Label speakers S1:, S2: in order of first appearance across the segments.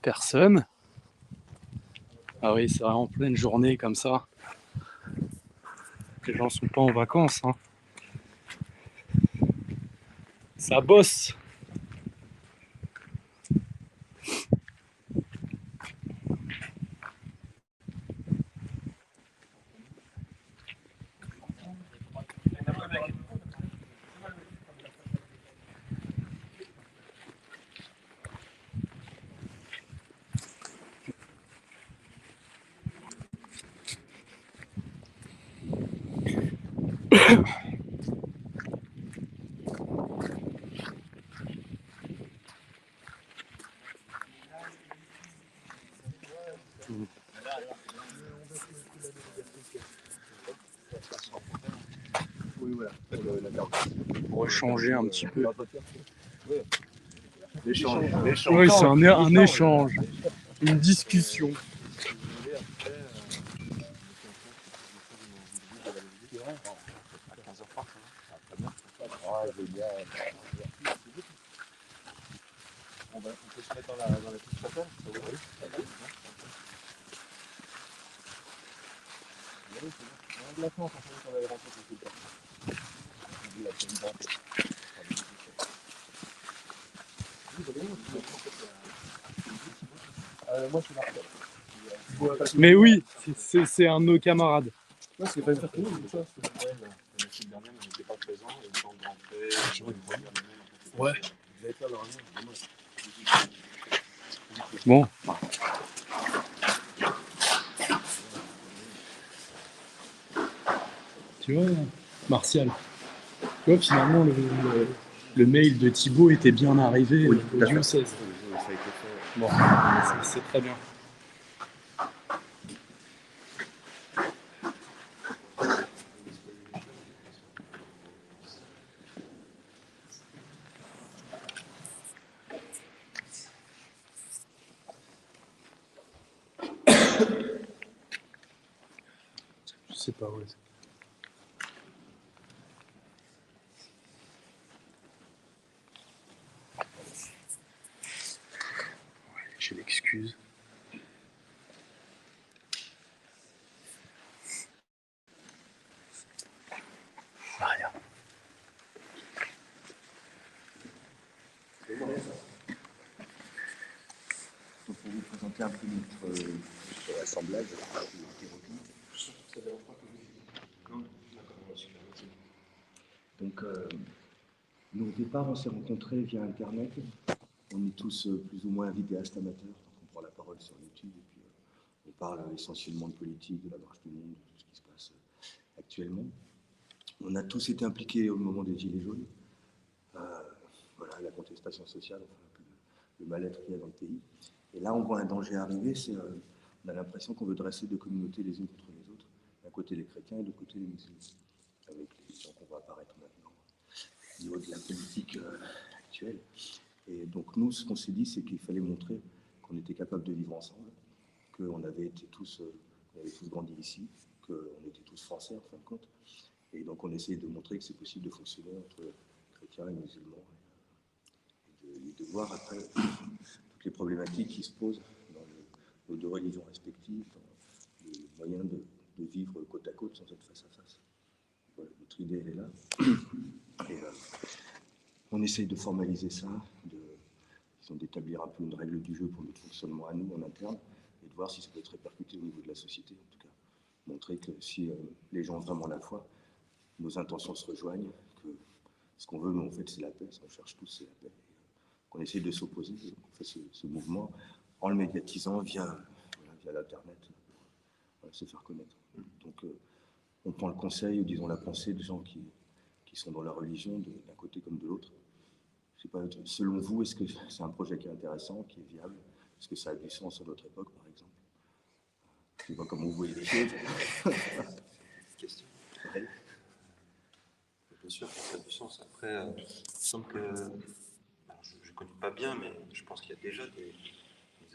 S1: personne. Ah oui, c'est vraiment pleine journée comme ça. Les gens sont pas en vacances, hein. Ça bosse. Pour échanger un petit peu. Oui, c'est un échange, une discussion.
S2: On peut se mettre dans la petite chapelle, ça vous va?
S1: Mais oui, c'est un de nos camarades.
S2: Ouais, c'est pas une partie, ça. La semaine dernière, on n'était pas présent, et le temps de rentrer,
S1: Ouais.
S2: Vous allez faire leur année,
S1: Bon. Tu vois, Martial, tu vois, finalement, le mail de Thibaut était bien arrivé au Dieu 16.
S2: Ça a été fait.
S1: Bon, c'est très bien. Je sais pas où est-ce. J'ai l'excuse. Rien.
S2: Donc, pour vous présenter un peu notre assemblage, donc, nous, au départ, on s'est rencontrés via Internet. On est tous plus ou moins vidéastes amateurs, donc on prend la parole sur YouTube et puis on parle essentiellement de politique, de la marche du monde, de tout ce qui se passe actuellement. On a tous été impliqués au moment des Gilets jaunes. Voilà, la contestation sociale, enfin, un peu le mal-être qu'il y a dans le pays. Et là, on voit un danger arriver, on a l'impression qu'on veut dresser deux communautés les unes contre les autres. D'un côté les chrétiens et de l'autre côté les musulmans, avec les gens qu'on va apparaître maintenant au niveau de la politique actuelle. Et donc nous, ce qu'on s'est dit, c'est qu'il fallait montrer qu'on était capable de vivre ensemble, qu'on avait tous grandi ici, qu'on était tous français en fin de compte. Et donc on essayait de montrer que c'est possible de fonctionner entre chrétiens et musulmans, et de voir après toutes les problématiques qui se posent dans nos deux religions respectives, dans les moyens de vivre côte à côte sans être face à face. Voilà, notre idée, elle est là. Et on essaye de formaliser ça, d'établir un peu une règle du jeu pour notre fonctionnement à nous en interne, et de voir si ça peut être répercuté au niveau de la société, en tout cas. Montrer que si les gens ont vraiment la foi, nos intentions se rejoignent, que ce qu'on veut, nous, en fait, c'est la paix, ce qu'on cherche tous, c'est la paix. On essaie de s'opposer, on fait ce mouvement en le médiatisant via l'Internet, pour se faire connaître. Donc, on prend le conseil, disons la pensée de gens qui sont dans la religion, d'un côté comme de l'autre. Je sais pas, selon vous, est-ce que c'est un projet qui est intéressant, qui est viable? Est-ce que ça a du sens à notre époque, par exemple? Je ne sais pas comment vous voyez les choses.
S3: Question. Ouais. Bien sûr que ça a du sens. Après, il me semble que, je ne connais pas bien, mais je pense qu'il y a déjà des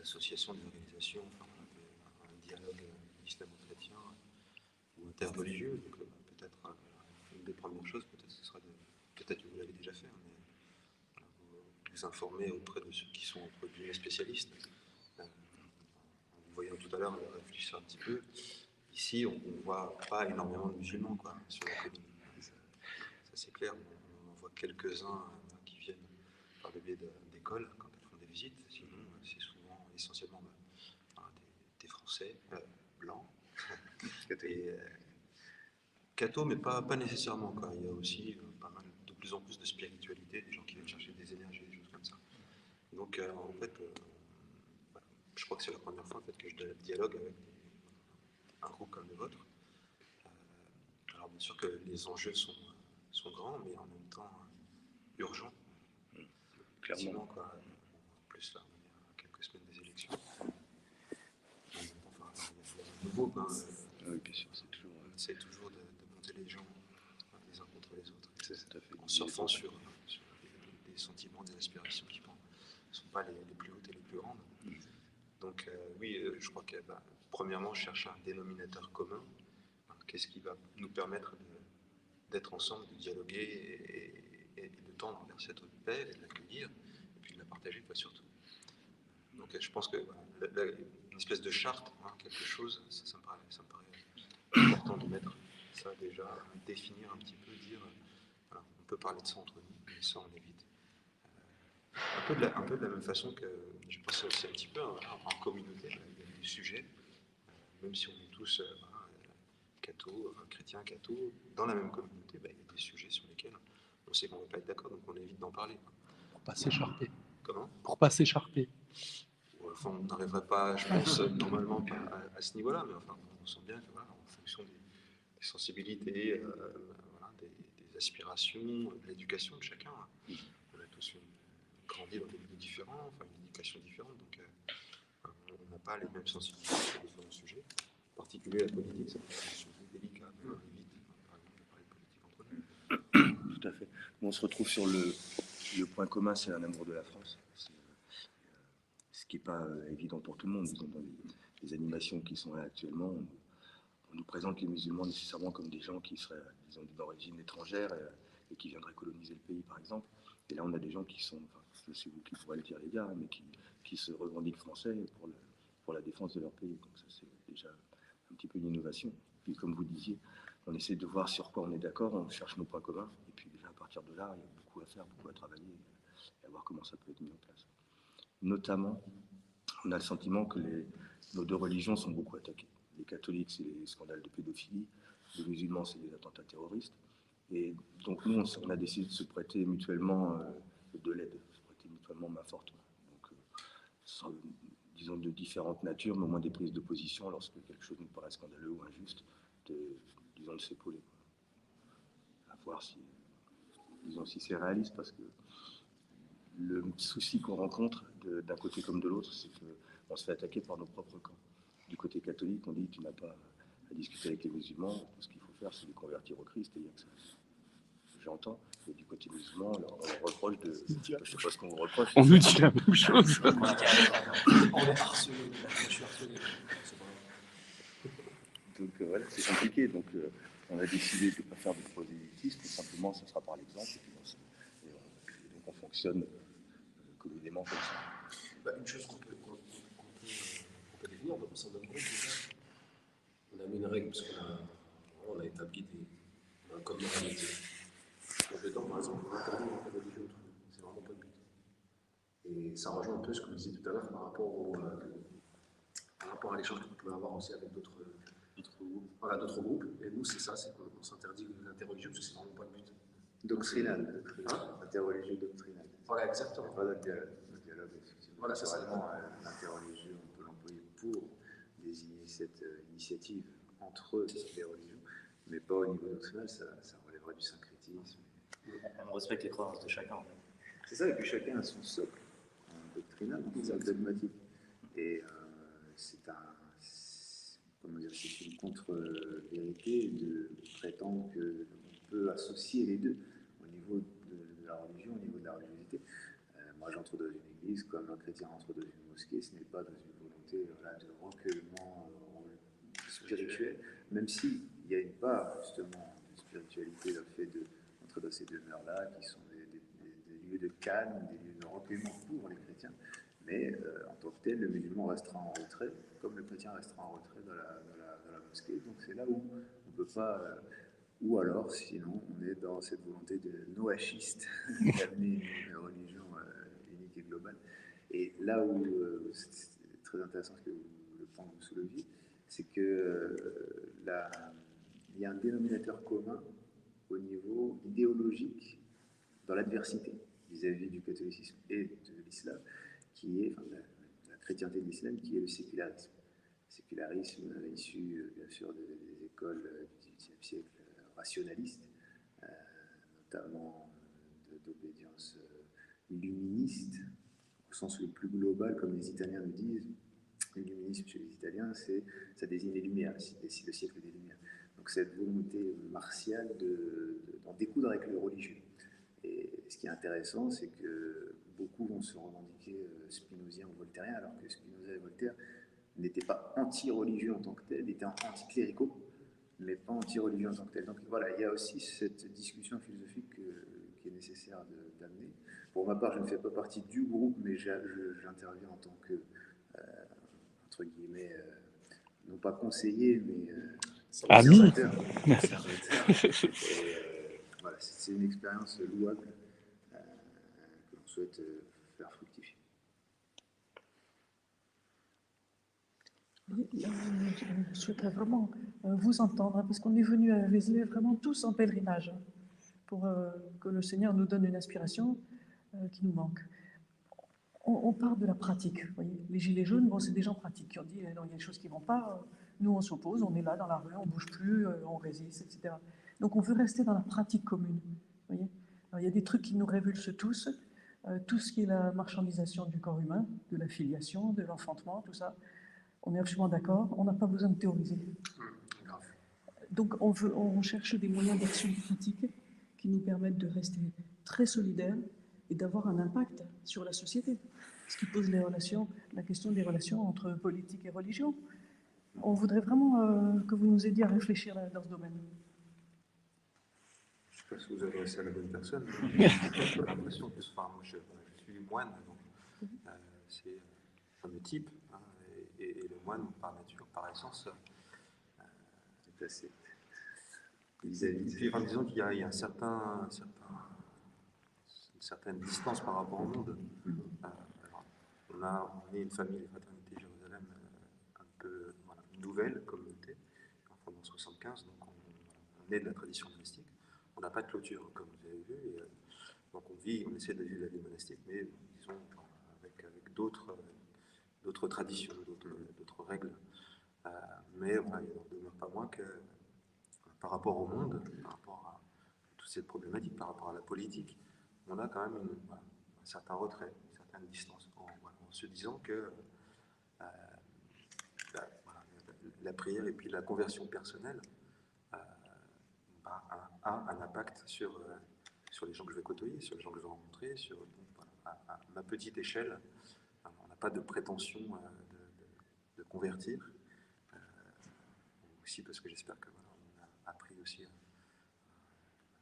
S3: associations, des organisations, un dialogue islamo-chrétien ou interreligieux. Donc peut-être une des premières choses, peut-être ce sera peut-être que vous l'avez déjà fait, mais vous informer auprès de ceux qui sont entre guillemets spécialistes tout à l'heure, réfléchir un petit peu. Ici, on ne voit pas énormément de musulmans quoi, sur la commune. Ça c'est clair. On en voit quelques-uns qui viennent par le biais d'écoles quand elles font des visites. Sinon, c'est souvent essentiellement des Français blancs. Et, catho, mais pas nécessairement. Quoi. Il y a aussi pas mal, de plus en plus de spiritualité, des gens qui viennent chercher des énergies, des choses comme ça. Donc, en fait, je crois que c'est la première fois en fait, que je dialogue avec un groupe comme le vôtre. Alors, bien sûr que les enjeux sont grands, mais en même temps urgents.
S2: Clairement.
S3: Quoi. En plus, là, on est à quelques semaines des élections. Enfin, il y a nouveau, quoi.
S2: Oui, bien sûr, c'est toujours.
S3: On essaie toujours de monter les gens les uns contre les autres.
S2: C'est tout à fait.
S3: En surfant sur des sentiments, des aspirations qui ne sont pas les plus hautes et les plus grandes. Donc oui, je crois que premièrement, je cherche un dénominateur commun. Qu'est-ce qui va nous permettre d'être ensemble, de dialoguer et de tendre vers cette paix, et de l'accueillir, et puis de la partager, quoi, surtout. Donc je pense que une espèce de charte, quelque chose, ça me paraît important de mettre ça déjà, définir un petit peu, dire, voilà, on peut parler de ça entre nous, mais ça on évite. Un peu de la même façon que je pensais aussi un petit peu en communauté, il y a des sujets, même si on est tous cathos, chrétiens, cathos, dans la même communauté, il y a des sujets sur lesquels on sait qu'on ne va pas être d'accord, donc on évite d'en parler.
S1: Pour pas s'écharper.
S3: Comment ?
S1: Pour pas s'écharper.
S3: Enfin, on n'arriverait pas, je pense, normalement à ce niveau-là, mais enfin, on sent bien que, voilà, en fonction des sensibilités, voilà, des aspirations, de l'éducation de chacun, on a tous grandi dans des milieux différents, enfin une éducation différente, donc on n'a pas les mêmes sensibilités sur différents sujets. En particulier la politique, c'est un sujet délicat, on évite, par exemple, de parler de politique entre nous.
S2: Tout à fait. On se retrouve sur le point commun, c'est un amour de la France. Ce qui n'est pas évident pour tout le monde. Dans les animations qui sont là actuellement, on nous présente les musulmans nécessairement comme des gens qui seraient, disons, d'origine étrangère et qui viendraient coloniser le pays, par exemple. Et là, on a des gens qui sont, enfin, je sais vous qui pourrez le dire, les gars, mais qui se revendiquent français pour la défense de leur pays. Donc ça, c'est déjà un petit peu une innovation. Puis, comme vous disiez, on essaie de voir sur quoi on est d'accord, on cherche nos points communs, et puis déjà à partir de là, il y a beaucoup à faire, beaucoup à travailler, et à voir comment ça peut être mis en place. Notamment, on a le sentiment que nos deux religions sont beaucoup attaquées. Les catholiques, c'est les scandales de pédophilie, les musulmans, c'est les attentats terroristes. Et donc nous, on a décidé de se prêter mutuellement de l'aide, se prêter mutuellement main forte. Donc, disons de différentes natures, mais au moins des prises de position lorsque quelque chose nous paraît scandaleux ou injuste, disons de s'épauler. À voir si c'est réaliste, parce que le souci qu'on rencontre d'un côté comme de l'autre, c'est qu'on se fait attaquer par nos propres camps. Du côté catholique, on dit tu n'as pas à discuter avec les musulmans, tout ce qu'il faut faire, c'est les convertir au Christ, et il y a que ça. J'entends. Et du côté musulman, alors, on reproche de. Je ne sais pas ce qu'on vous reproche.
S1: On nous dit la même chose.
S4: On est harcelé. Je suis harcelé.
S2: Donc voilà, c'est compliqué. Donc on a décidé de ne pas faire de prosélytisme, simplement ça sera par l'exemple. Et donc on fonctionne communément comme ça.
S4: Une chose qu'on peut définir dans le sein d'un groupe, on a mis une règle parce qu'on a établi un code moralité. Dedans, par exemple, on interdit la religion entre nous. C'est vraiment pas le but. Et ça rejoint un peu ce que vous disiez tout à l'heure par rapport à l'échange qu'on peut avoir aussi avec d'autres groupes. Et nous, c'est ça, c'est qu'on s'interdit l'interreligion parce que c'est vraiment pas le but.
S5: Doctrinal. Interreligieux doctrinal.
S4: Voilà, exactement.
S5: Pas notre dialogue, effectivement.
S4: Voilà, c'est ça.
S5: L'interreligieux, on peut l'employer pour désigner cette initiative entre les religions, mais pas au niveau doctrinal, ça relèverait du syncrétisme.
S6: On respecte les croyances de chacun.
S5: C'est ça, et puis chacun a son socle doctrinal, c'est dogmatique. Et c'est une contre-vérité de prétendre qu'on peut associer les deux au niveau de la religion, au niveau de la religiosité. Moi, j'entre dans une église comme un chrétien entre dans une mosquée, ce n'est pas dans une volonté de recueillement spirituel, même s'il y a une part justement de spiritualité, le fait d'entrer dans ces demeures-là, qui sont des lieux de calme, des lieux de recueillement pour les chrétiens, Mais en tant que tel, le musulman restera en retrait, comme le chrétien restera en retrait dans la mosquée. Donc c'est là où on ne peut pas... ou alors, sinon, on est dans cette volonté de noachiste d'amener une religion unique et globale. Et là où c'est très intéressant le point que vous souleviez, c'est que il y a un dénominateur commun au niveau idéologique dans l'adversité vis-à-vis du catholicisme et de l'islam, qui est, enfin, la chrétienté de l'islam, qui est le sécularisme. Le sécularisme issu, bien sûr, des écoles du XVIIIe siècle rationalistes, notamment d'obédience illuministe, au sens le plus global, comme les Italiens nous disent. L'illuminisme chez les Italiens, ça désigne les Lumières, le siècle des Lumières. Donc cette volonté martiale d'en découdre avec le religieux. Et ce qui est intéressant, c'est que beaucoup vont se revendiquer spinoziens ou voltairiens, alors que Spinoza et Voltaire n'étaient pas anti-religieux en tant que tels, étaient anti-cléricaux, mais pas anti-religieux en tant que tel. Donc voilà, il y a aussi cette discussion philosophique qui est nécessaire d'amener. Pour ma part, je ne fais pas partie du groupe, mais j'interviens en tant que, entre guillemets, non pas conseiller, mais
S1: Ami.
S5: observateur. Et voilà, c'est une expérience louable que l'on souhaite faire fructifier.
S7: Je souhaiterais vraiment vous entendre, hein, parce qu'on est venu à Vézelay vraiment tous en pèlerinage, hein, pour que le Seigneur nous donne une inspiration qui nous manque. On part de la pratique, vous voyez. Les gilets jaunes, bon, c'est des gens pratiques qui ont dit non, il y a des choses qui ne vont pas, nous on s'oppose, on est là dans la rue, on ne bouge plus, on résiste, etc. Donc on veut rester dans la pratique commune, vous voyez. Alors, il y a des trucs qui nous révulsent tous, tout ce qui est la marchandisation du corps humain, de la filiation, de l'enfantement, tout ça. On est absolument d'accord, on n'a pas besoin de théoriser. Donc on cherche des moyens d'action pratique qui nous permettent de rester très solidaires et d'avoir un impact sur la société. Ce qui pose la question des relations entre politique et religion. On voudrait vraiment que vous nous aidiez à réfléchir dans ce domaine.
S3: Je ne sais pas si vous adressez à la bonne personne. J'ai l'impression que moi, je suis moine, donc c'est un fameux type, hein, et le moine, par nature, par essence,
S5: C'est assez.
S3: puis, en disant qu'il y a une certaine distance par rapport au monde. Alors, on est une famille, les fraternités Jérusalem, un peu une nouvelle communauté, en fondée en 1975, donc on est de la tradition monastique. On n'a pas de clôture, comme vous avez vu, et donc on essaie de vivre la vie monastique, mais disons avec d'autres traditions, d'autres règles. Mais voilà, il n'en demeure pas moins que par rapport au monde, par rapport à toute cette problématique, par rapport à la politique, on a quand même un certain retrait, une certaine distance, en se disant que la prière et puis la conversion personnelle a un impact sur les gens que je vais côtoyer, sur les gens que je vais rencontrer, à ma petite échelle. On n'a pas de prétention de convertir, aussi parce que j'espère que on a appris aussi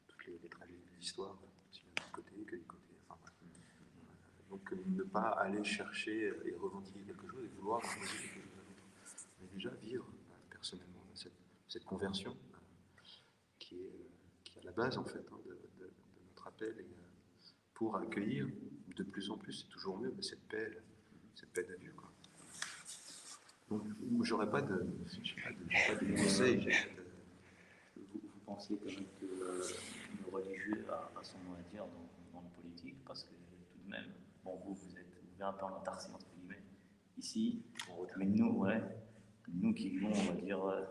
S3: toutes les tragédies de l'histoire, aussi bien d'un côté que du côté. Enfin, donc ne pas aller chercher et revendiquer quelque chose et vouloir revendiquer quelque chose à l'autre, mais déjà vivre personnellement cette conversion qui est à la base en fait de notre appel, et pour accueillir de plus en plus, c'est toujours mieux, mais cette paix de Dieu, quoi. Donc j'aurais pas de conseils.
S6: Vous pensez quand même que le religieux a son mot à dire dans la politique, parce que tout de même, bon, vous êtes un peu en autarcie, entre guillemets, ici, mais nous qui vivons, on va dire,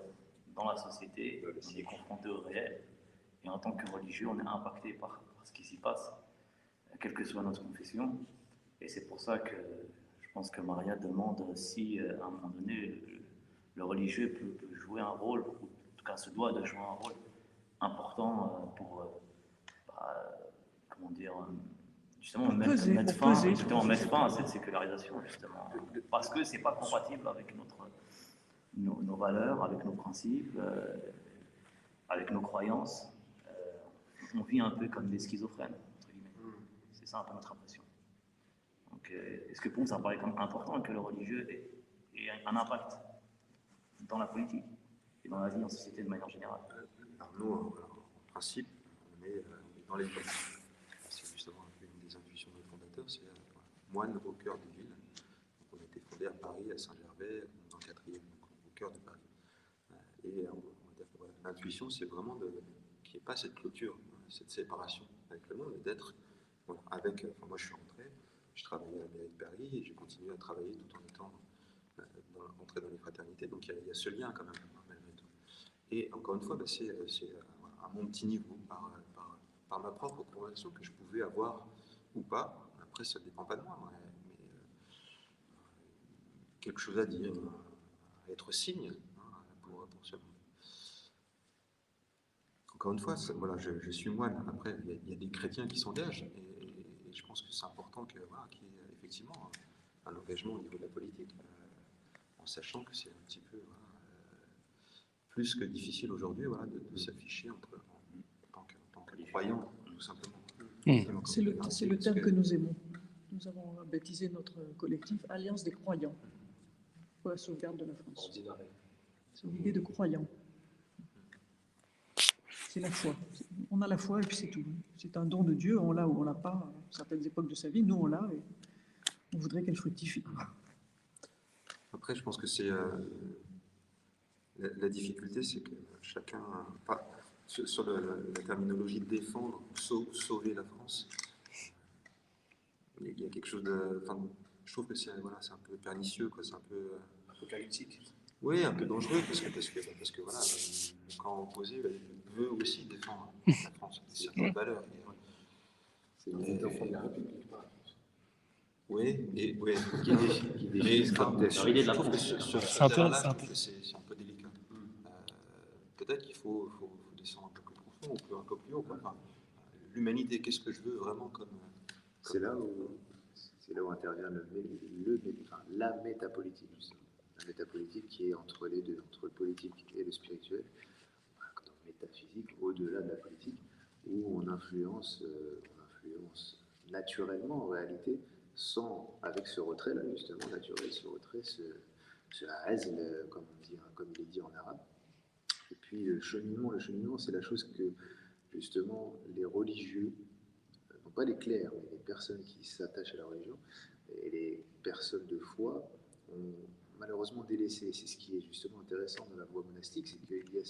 S6: dans la société, on est confrontés au réel, et en tant que religieux, on est impacté par ce qui s'y passe, quelle que soit notre confession, et c'est pour ça que je pense que Maria demande si, à un moment donné, le religieux peut jouer un rôle, ou en tout cas se doit de jouer un rôle important pour, comment dire, justement mettre fin à cette sécularisation, justement, parce que c'est pas compatible avec nos valeurs, avec nos principes, avec nos croyances. On vit un peu comme des schizophrènes, entre guillemets. C'est ça un peu notre impression. Donc Donc, est-ce que pour vous, ça paraît comme important que le religieux ait un impact dans la politique et dans la vie en société de manière générale?
S3: Alors nous, en principe, on est dans les villes. C'est justement une des intuitions de nos fondateurs, c'est moine au cœur des villes. Donc, on a été fondé à Paris, à Saint-Gervais, dans le 4e, donc au cœur de Paris. Et on va dire que l'intuition, c'est vraiment qu'il n'y ait pas cette clôture, cette séparation avec le monde, et d'être avec. Enfin, moi, je suis rentré, je travaillais à la mairie de Paris et j'ai continué à travailler tout en étant entré dans les fraternités. Donc il y a ce lien quand même, malgré tout. Et encore une fois, c'est à mon petit niveau, par ma propre conversion que je pouvais avoir ou pas. Après, ça ne dépend pas de moi, mais quelque chose à dire, à être signe pour ce monde. Encore une fois, voilà, je suis moine. Après, il y a des chrétiens qui s'engagent et je pense que c'est important qu'il y ait effectivement un engagement au niveau de la politique, en sachant que c'est un petit peu plus que difficile aujourd'hui de s'afficher en tant que croyant, tout simplement.
S7: C'est le terme que nous aimons. Nous avons baptisé notre collectif Alliance des croyants pour la sauvegarde de la France. C'est l'idée de croyant. C'est la foi. On a la foi et puis c'est tout. C'est un don de Dieu, on l'a ou on l'a pas à certaines époques de sa vie. Nous, on l'a et on voudrait qu'elle fructifie.
S3: Après, je pense que c'est la difficulté, c'est que chacun, sur la terminologie défendre, sauver la France, il y a quelque chose de, enfin, je trouve que c'est un peu pernicieux, quoi, c'est un peu
S4: Apocalyptique.
S3: Oui, un peu dangereux parce que voilà, le camp opposé veut aussi défendre la France, certaines valeurs.
S4: C'est les enfants de la République, par exemple.
S3: Oui,
S5: Qui
S3: mais
S5: définissent comme tel.
S3: je trouve que sur ce terrain-là, je trouve que c'est un peu délicat. Peut-être qu'il faut descendre un peu plus profond ou un peu plus haut. Enfin, l'humanité, qu'est-ce que je veux vraiment comme
S5: C'est là où intervient la métapolitique, justement. La métapolitique qui est entre les deux, entre le politique et le spirituel, dans le métaphysique, au-delà de la politique, où on influence naturellement, en réalité, avec ce retrait-là, justement, naturel, ce retrait, ce hazl, comme il est dit en arabe. Et puis le cheminement, c'est la chose que, justement, les religieux, non pas les clercs, mais les personnes qui s'attachent à la religion et les personnes de foi ont malheureusement délaissé. C'est ce qui est justement intéressant dans la voie monastique, c'est qu'il y a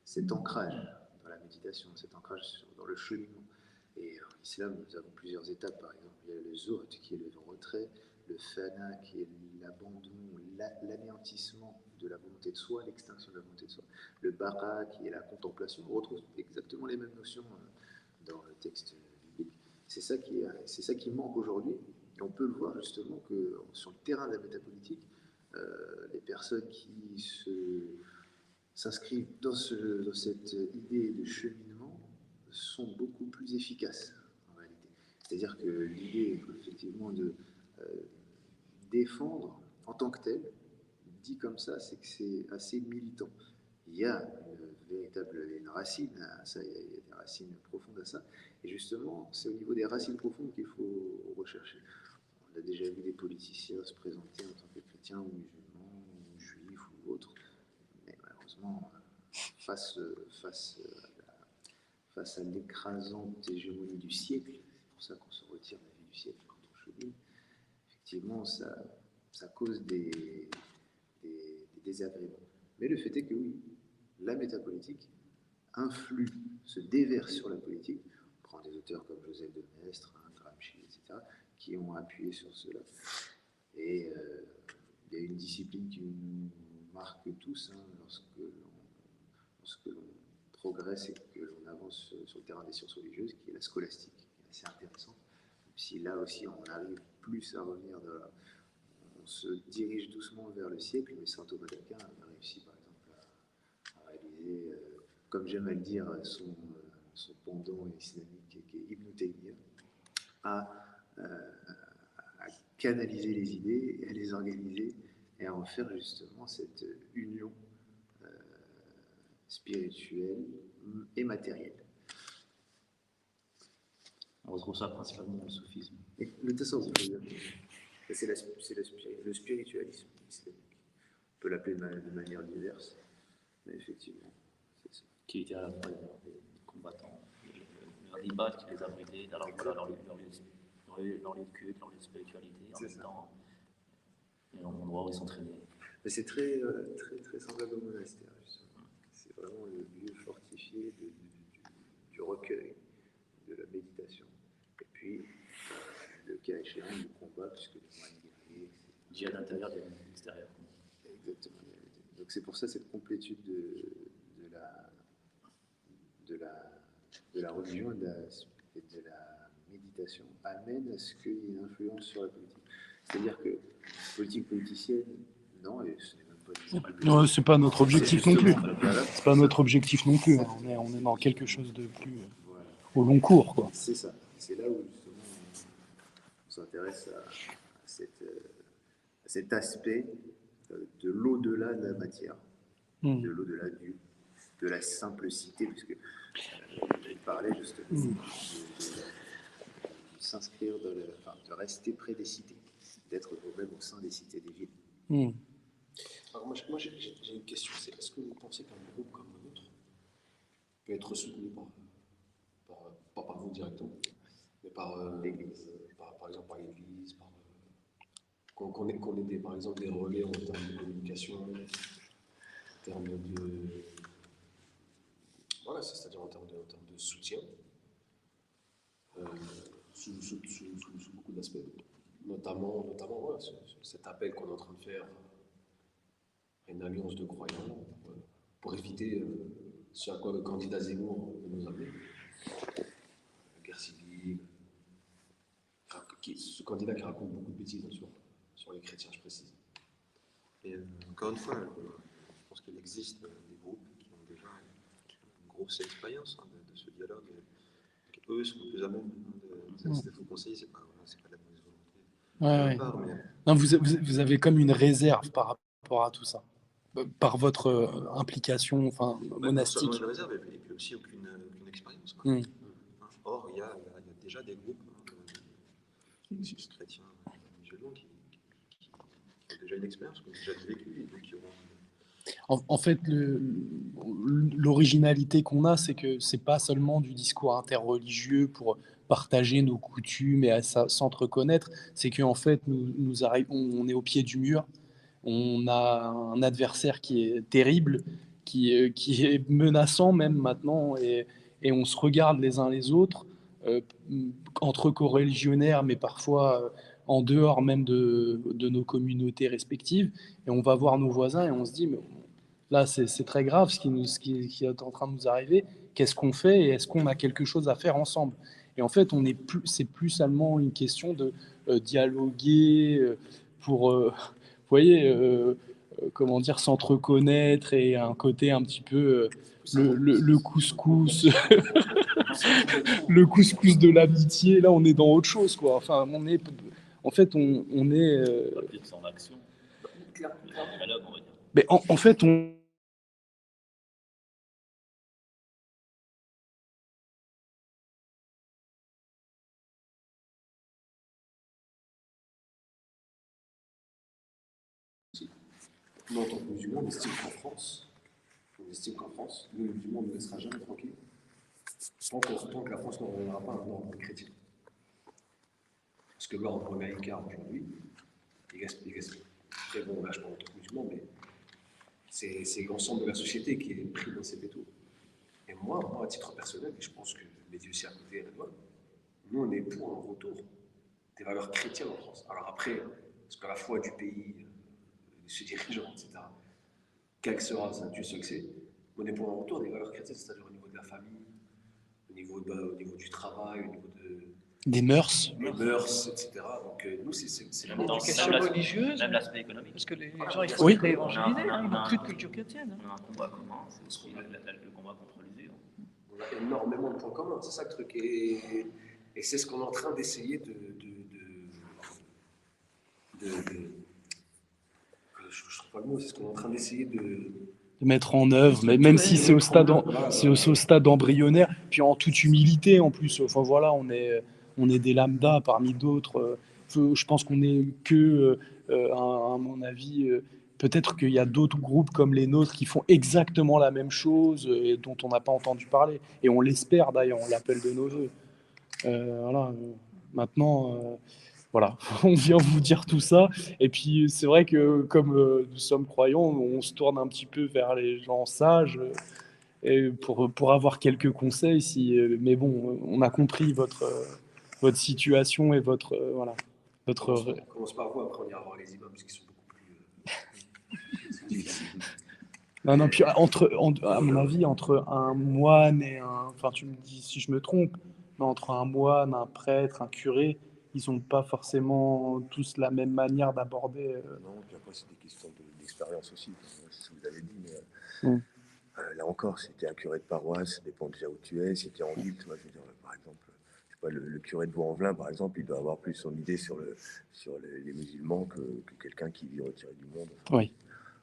S5: cet ancrage dans la méditation, cet ancrage dans le cheminement. Et en islam, nous avons plusieurs étapes, par exemple. Il y a le zuhd, qui est le retrait, le fana, qui est l'abandon, l'anéantissement de la volonté de soi, l'extinction de la volonté de soi. Le bara, qui est la contemplation. On retrouve exactement les mêmes notions dans le texte biblique. C'est ça qui manque aujourd'hui. Et on peut le voir justement que sur le terrain de la métapolitique, les personnes qui s'inscrivent dans cette idée de cheminement sont beaucoup plus efficaces en réalité. C'est-à-dire que l'idée effectivement de défendre en tant que tel, dit comme ça, c'est que c'est assez militant. Il y a une racine à ça, il y a des racines profondes à ça. Et justement, c'est au niveau des racines profondes qu'il faut rechercher. On a déjà vu des politiciens se présenter en tant que chrétiens ou musulmans, ou juifs ou autres. Mais malheureusement, face à l'écrasante hégémonie du siècle, c'est pour ça qu'on se retire de la vie du siècle quand on chemine, effectivement, ça cause des désagréments. Mais le fait est que oui, la métapolitique influe, se déverse sur la politique. On prend des auteurs comme Joseph de Maistre, Gramsci, etc., qui ont appuyé sur cela. Et il y a une discipline qui nous marque tous lorsque l'on progresse et que l'on avance sur le terrain des sciences religieuses, qui est la scolastique, qui est assez intéressante. Même si là aussi on arrive plus à revenir on se dirige doucement vers le siècle, mais saint Thomas d'Aquin a réussi par exemple à réaliser, comme j'aime à le dire, son pendant islamique qui est Ibn Taymiyyah, à canaliser les idées et à les organiser et à en faire justement cette union spirituelle et matérielle.
S6: On retrouve ça principalement dans le soufisme.
S5: Et le tasawwuf, c'est le spiritualisme islamique. On peut l'appeler de manière diverse, mais effectivement, c'est ça.
S6: Qui étaient à la fois des combattants, le ribat qui les abritait dans leur lieu de culte, leur lieu de spiritualité, en même temps, et l'endroit où ils s'entraînaient.
S5: Mais c'est très, très semblable au monastère, justement. C'est vraiment le lieu fortifié du recueil, de la méditation. Et puis, le cas échéant, du combat, puisque les moines guerriers.
S6: Djihad intérieur, djihad extérieur.
S5: Exactement. Donc c'est pour ça cette complétude de la religion et de la méditation amène à ce qu'il y ait une influence sur la politique. C'est-à-dire que politicienne, non, et ce n'est même pas des...
S1: Non, c'est pas notre objectif non plus. C'est pas notre objectif non plus. On est dans quelque chose de plus au long cours, quoi.
S5: C'est ça. C'est là où justement on s'intéresse à cet aspect de l'au-delà de la matière, de l'au-delà de la simplicité, puisque il parlait justement de s'inscrire de rester près des cités, d'être vous-même au sein des cités des villes.
S4: Alors moi j'ai une question, c'est est-ce que vous pensez qu'un groupe comme le nôtre peut être soutenu pas par vous directement, mais par l'Église, par exemple par l'Église, qu'on ait par exemple des relais en termes de communication, en termes de... Voilà, c'est-à-dire en termes de soutien, sous beaucoup d'aspects, notamment voilà, cet appel qu'on est en train de faire à une alliance de croyants pour éviter ce à quoi le candidat Zemmour veut nous amener, la guerre civile, ce candidat qui raconte beaucoup de bêtises sur les chrétiens, je précise.
S3: Et encore une fois, je pense qu'il existe des groupes qui ont déjà une grosse expérience de ce dialogue, qui eux sont plus à même de vous conseiller, c'est pas de la mauvaise volonté.
S1: Ouais. Non, vous avez comme une réserve par rapport à tout ça, par votre implication monastique.
S3: Non seulement une réserve, et puis aussi aucune expérience. Or, il y a déjà des groupes chrétiens, musulmans qui ont déjà une expérience, qui ont déjà vécu, et qui auront...
S1: En fait, l'originalité qu'on a, c'est que c'est pas seulement du discours interreligieux pour partager nos coutumes et à s'entreconnaître, c'est qu'en fait, on est au pied du mur, on a un adversaire qui est terrible, qui est menaçant même maintenant, et on se regarde les uns les autres, entre coreligionnaires, mais parfois en dehors même de nos communautés respectives, et on va voir nos voisins et on se dit, mais là c'est très grave ce qui est en train de nous arriver, qu'est-ce qu'on fait et est-ce qu'on a quelque chose à faire ensemble? Et en fait, c'est plus seulement une question de dialoguer pour, vous voyez, comment dire, s'entreconnaître, et un côté un petit peu le couscous, le couscous de l'amitié. Là, on est dans autre chose, quoi. Enfin, on est
S6: Sans action. Dialogue, on va dire.
S1: Mais en fait,
S4: Nous, en tant que musulmans, on estime qu'en France, le musulman ne laissera jamais tranquille tant que la France ne reviendra pas à un ordre chrétien. Parce que l'ordre américain aujourd'hui, il reste très bon, là je parle en tant que musulman, mais c'est l'ensemble de la société qui est pris dans ces pétaux. Et moi, à titre personnel, et je pense que mes yeux aussi à côté, nous on est pour un retour des valeurs chrétiennes en France. Alors après, parce que la foi du pays, ses dirigeants, etc., quel que sera Dieu seul sait, on est pour un retour des valeurs chrétiennes, c'est-à-dire au niveau de la famille, au niveau du travail, au niveau
S1: des mœurs,
S4: etc. Donc nous, c'est
S7: la éducation religieuse,
S6: même l'aspect économique.
S7: parce que les gens ils sont très évangélisés, ils n'ont plus de culture chrétienne.
S6: On a un combat commun, c'est aussi le combat contre l'usure.
S4: On a énormément de points communs, c'est ça le truc. Et c'est ce qu'on est en train d'essayer je trouve pas le mot, c'est ce qu'on est en train d'essayer de
S1: mettre en œuvre, même si c'est au stade embryonnaire, puis en toute humilité en plus. Enfin voilà, on on est des lambdas parmi d'autres. Je pense qu'on est que, à mon avis, peut-être qu'il y a d'autres groupes comme les nôtres qui font exactement la même chose et dont on n'a pas entendu parler. Et on l'espère d'ailleurs, on l'appelle de nos voeux. Voilà. Maintenant, voilà, on vient vous dire tout ça. Et puis c'est vrai que comme nous sommes croyants, on se tourne un petit peu vers les gens sages et pour avoir quelques conseils. Mais bon, on a compris votre situation et voilà, votre.
S4: On commence par vous, après on ira voir les imams, parce qu'ils sont beaucoup plus difficiles.
S1: Non, puis à mon avis, entre un moine et un. Enfin, tu me dis si je me trompe, mais entre un moine, un prêtre, un curé, ils n'ont pas forcément tous la même manière d'aborder.
S2: Non, puis après, c'est des questions d'expérience aussi. C'est ce que vous avez dit, mais
S1: Mm.
S2: là encore, si tu es un curé de paroisse, ça dépend déjà où tu es. Si tu es en ville, moi, je veux dire, par exemple, je sais pas, le curé de Vaux-en-Velin, par exemple, il doit avoir plus son idée sur les musulmans que quelqu'un qui vit retiré du monde. Enfin,
S1: Oui.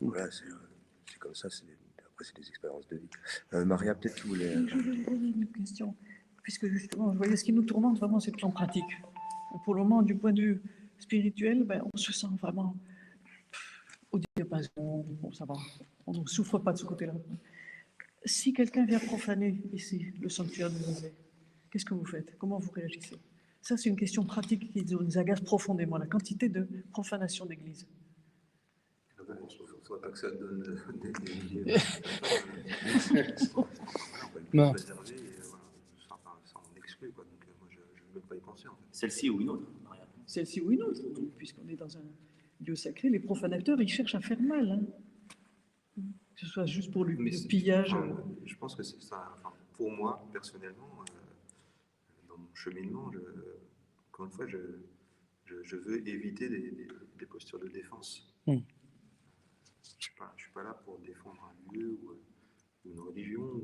S2: voilà, c'est comme ça. Après, c'est des expériences de vie. Maria, peut-être que tu voulais.
S7: Je voulais poser une question, puisque justement, vous voyez, ce qui nous tourmente vraiment, c'est le plan pratique. Pour le moment, du point de vue spirituel, ben, on se sent vraiment au diapason, bon, ça va, on ne souffre pas de ce côté-là. Si quelqu'un vient profaner ici le sanctuaire de Nosé, qu'est-ce que vous faites? Comment vous réagissez? Ça, c'est une question pratique qui nous agace profondément, la quantité de profanation d'église.
S3: Il ne faudrait pas que ça donne des milliers de
S1: Non.
S3: préserver, et voilà, ça en exclut, quoi. Donc moi je ne veux même pas y penser en fait.
S6: Celle-ci ou une autre, Maria?
S7: Celle-ci ou une autre, puisqu'on est dans un lieu sacré, les profanateurs, ils cherchent à faire mal. Hein. Que ce soit juste pour le pillage.
S3: Je pense que c'est ça. Enfin, pour moi, personnellement, dans mon cheminement, encore une fois, je veux éviter des postures de défense.
S1: Mm.
S3: Je ne suis pas là pour défendre un lieu ou une religion.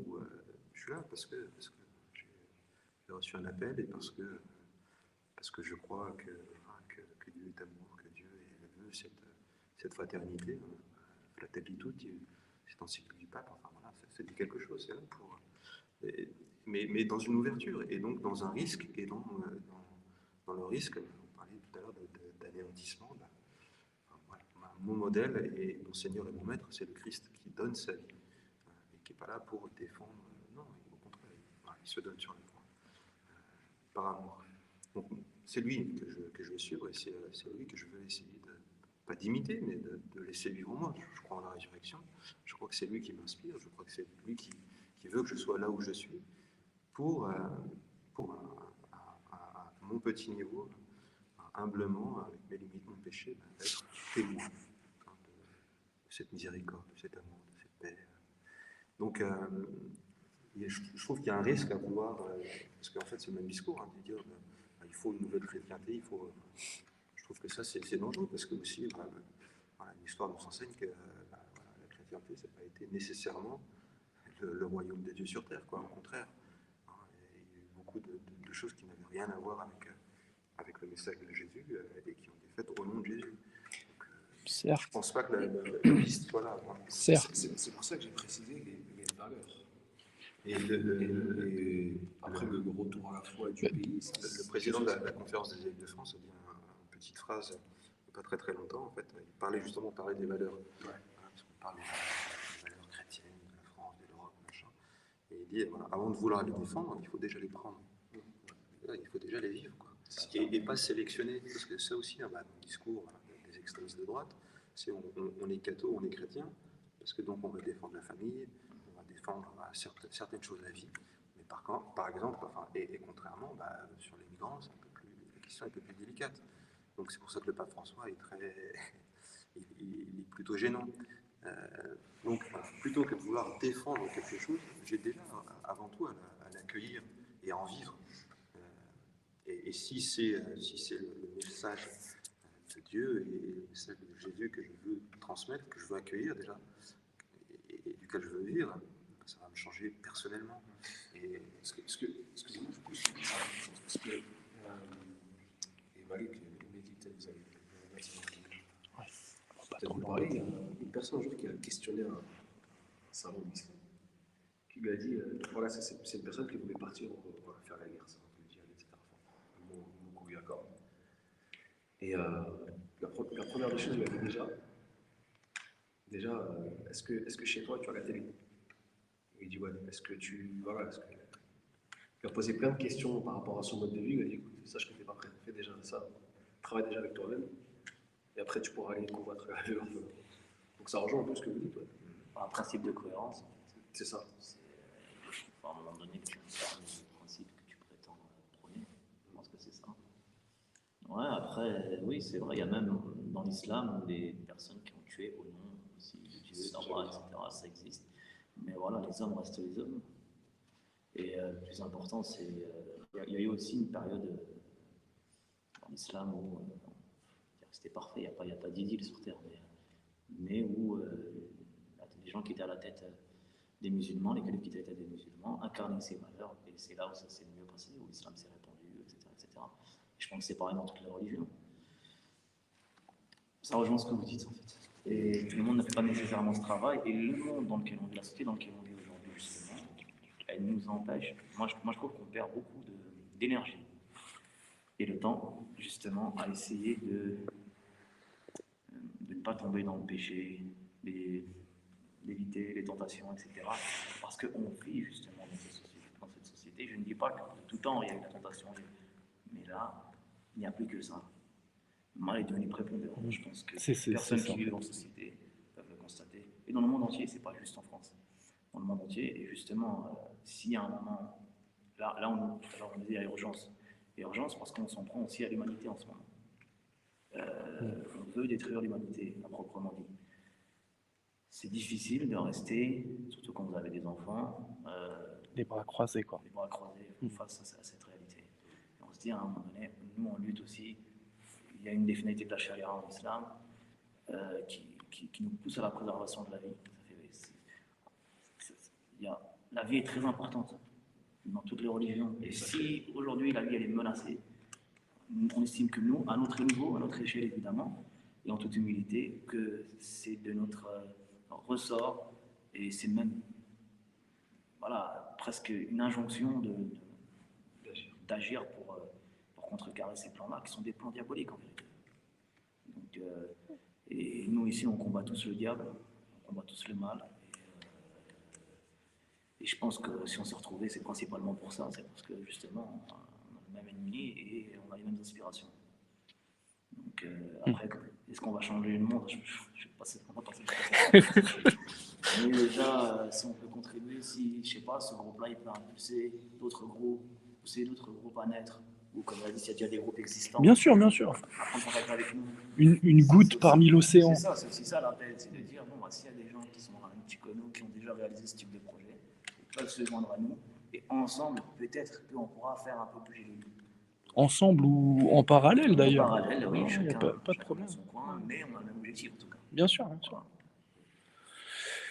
S3: Je suis là parce que j'ai reçu un appel et parce que je crois que Dieu est amour, que Dieu veut cette fraternité. Fratelli tutti, c'est encyclique du pape. Enfin voilà, ça dit quelque chose. C'est là pour. Mais dans une ouverture et donc dans un risque et dans le risque. On parlait tout à l'heure d'anéantissement. Voilà, mon modèle et mon Seigneur et mon Maître, c'est le Christ qui donne sa vie et qui n'est pas là pour défendre. Non, au contraire, il se donne sur la croix par amour. Donc, c'est lui que je veux suivre et c'est lui que je veux essayer pas d'imiter, mais de laisser vivre en moi. Je crois en la résurrection. Je crois que c'est lui qui m'inspire. Je crois que c'est lui qui veut que je sois là où je suis pour à mon petit niveau, humblement, avec mes limites, mon péché, d'être témoin de cette miséricorde, de cet amour, de cette paix. Donc, je trouve qu'il y a un risque à vouloir, parce qu'en fait, c'est le même discours, de dire il faut une nouvelle chrétienté, je trouve que ça, c'est dangereux, parce que aussi, l'histoire nous enseigne que la chrétienté, ça n'a pas été nécessairement le royaume de Dieu sur terre, quoi, au contraire. Il y a eu beaucoup de choses qui n'avaient rien à voir avec le message de Jésus et qui ont été faites au nom de Jésus. Donc, je ne pense pas que la liste soit là.
S1: Certes.
S4: C'est pour ça que j'ai précisé les valeurs.
S3: Et
S4: après le retour à la foi du pays.
S3: Le président de la conférence des évêques de France a dit une petite phrase il n'y a pas très très longtemps. En fait, il parlait des valeurs. Ouais. Parce qu'on parle des valeurs chrétiennes, de la France, de l'Europe, machin. Et il dit avant de vouloir les défendre, il faut déjà les prendre. Il faut déjà les vivre, quoi. Et pas sélectionner, parce que ça aussi, dans le discours des extrémistes de droite, c'est on est catho, on est chrétien, parce que donc on va défendre la famille, on va défendre certaines choses de la vie, mais par exemple, et contrairement, sur les migrants, la question est un peu plus délicate. Donc c'est pour ça que le pape François est il est plutôt gênant. Donc plutôt que de vouloir défendre quelque chose, j'ai déjà avant tout à l'accueillir et à en vivre. Et si c'est le message de Dieu et le message de Jésus que je veux transmettre, que je veux accueillir déjà, et duquel je veux vivre, ça va me changer personnellement. Et
S4: excusez-moi, je pousse parce que et Malik méditait, vous avez peut-être vous parler. Il y a une personne un jour qui a questionné un savant d'islam qui lui a dit voilà, c'est une personne qui voulait partir faire la guerre, ça, le djihad, etc. lui accorde. Et la première des choses, il m'a dit déjà, est-ce que chez toi, tu as la télé? Il dit, ouais, est-ce que il a posé plein de questions par rapport à son mode de vie. Il a dit, écoute, sache que tu n'es pas prêt, fais déjà ça, travaille déjà avec toi-même, et après tu pourras aller combattre le lendemain. Donc ça rejoint un peu ce que vous dites. Ouais.
S6: Un principe de cohérence.
S4: C'est ça.
S6: À un moment donné, tu sors le principe que tu prétends prôner. Je pense que c'est ça. Ouais, après, oui, c'est vrai, il y a même dans l'islam des personnes qui ont tué au nom aussi de Dieu, d'Allah, etc. Ça existe. Mais voilà, les hommes restent les hommes. Et le plus important, c'est. Il y a eu aussi une période dans l'islam où c'était parfait, il n'y a pas d'idylle sur terre, mais où les gens qui étaient à la tête des musulmans, les califes qui étaient à la tête des musulmans, incarnaient ces valeurs, et c'est là où ça s'est le mieux passé, où l'islam s'est répandu, etc., etc. Et je pense que c'est pareil dans toutes les religions. Ça rejoint ce que vous dites, en fait. Et tout le monde ne fait pas nécessairement ce travail, et le monde dans lequel on vit, la société dans laquelle on vit aujourd'hui, justement, elle nous empêche. Moi, je trouve qu'on perd beaucoup d'énergie et le temps, justement, à essayer de ne pas tomber dans le péché, d'éviter les tentations, etc. Parce qu'on vit justement dans cette société. Je ne dis pas que de tout temps il y a eu la tentation, mais là, il n'y a plus que ça. Le mal est devenu prépondérant. Je pense que les personnes qui vivent dans la société peuvent le constater. Et dans le monde entier, c'est pas juste en France. Dans le monde entier, et justement, s'il y a un moment, tout à l'heure on disait il y a urgence. Il y a urgence parce qu'on s'en prend aussi à l'humanité en ce moment. On veut détruire l'humanité, à proprement dit. C'est difficile de rester, surtout quand vous avez des enfants,
S1: les bras croisés, quoi.
S6: Les bras croisés face à cette réalité. Et on se dit à un moment donné, nous on lutte aussi. Il y a une des finalités de la charia en islam qui nous pousse à la préservation de la vie. La vie est très importante dans toutes les religions. Et si aujourd'hui la vie elle est menacée, on estime que nous, à notre niveau, à notre échelle évidemment, et en toute humilité, que c'est de notre ressort, et c'est même presque une injonction d'agir pour contrecarrer ces plans-là, qui sont des plans diaboliques en vérité. Donc, et nous ici, on combat tous le diable, on combat tous le mal. Et je pense que si on s'est retrouvés, c'est principalement pour ça, c'est parce que justement, on a le même ennemi et on a les mêmes aspirations. Donc après, est-ce qu'on va changer le monde? Je ne sais pas si on va passer mais déjà, si on peut contribuer, si, je sais pas, ce groupe-là, il peut impulser d'autres groupes, pousser d'autres groupes à naître, ou comme on a dit, s'il y a déjà des groupes existants.
S1: Bien sûr, bien sûr.
S6: Prendre contact avec nous.
S1: Une goutte parmi l'océan.
S6: C'est aussi ça l'appel, c'est de dire, bon, s'il y a des gens qui sont un petit peu nous, qui ont déjà réalisé ce type de projet, ils peuvent se joindre à nous, et ensemble, peut-être qu'on pourra faire un peu bouger les lignes.
S1: Ensemble ou en parallèle d'ailleurs.
S6: En parallèle, oui, chacun,
S1: pas de problème.
S6: dans son coin, mais on a le même objectif en tout cas.
S1: Bien sûr, bien sûr.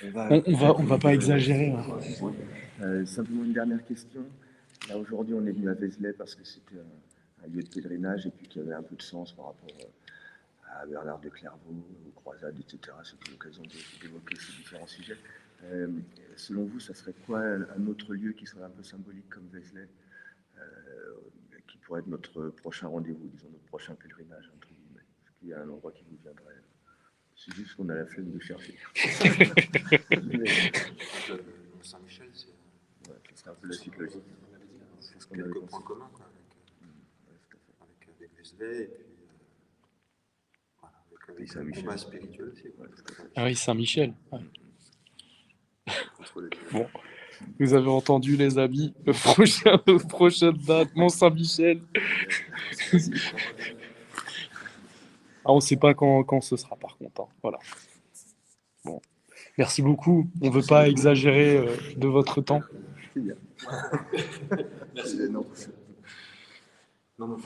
S1: On va pas exagérer.
S2: Simplement une dernière question. Là aujourd'hui, on est venu à Vézelay parce que c'était un lieu de pèlerinage et puis qu'il y avait un peu de sens par rapport à Bernard de Clairvaux, aux croisades, etc. C'était l'occasion d'évoquer ces différents sujets. Selon vous, ça serait quoi un autre lieu qui serait un peu symbolique comme Vézelay, qui pourrait être notre prochain rendez-vous, disons notre prochain pèlerinage, entre guillemets? Est-ce qu'il y a un endroit qui vous viendrait? C'est juste qu'on a la flemme de chercher.
S3: Saint-Michel,
S2: c'est un peu la suite logique.
S3: On a quelques points communs quoi, avec Vézelay et puis avec Saint-Michel. Combat spirituel aussi.
S1: Ah oui, Saint-Michel. Ouais. Bon, vous avez entendu les amis, le prochaine date, Mont-Saint-Michel. On ne sait pas quand ce sera par contre. Hein. Voilà. Bon. Merci beaucoup. On ne veut pas exagérer de votre temps.
S2: C'est bien.
S4: Merci.
S2: Non,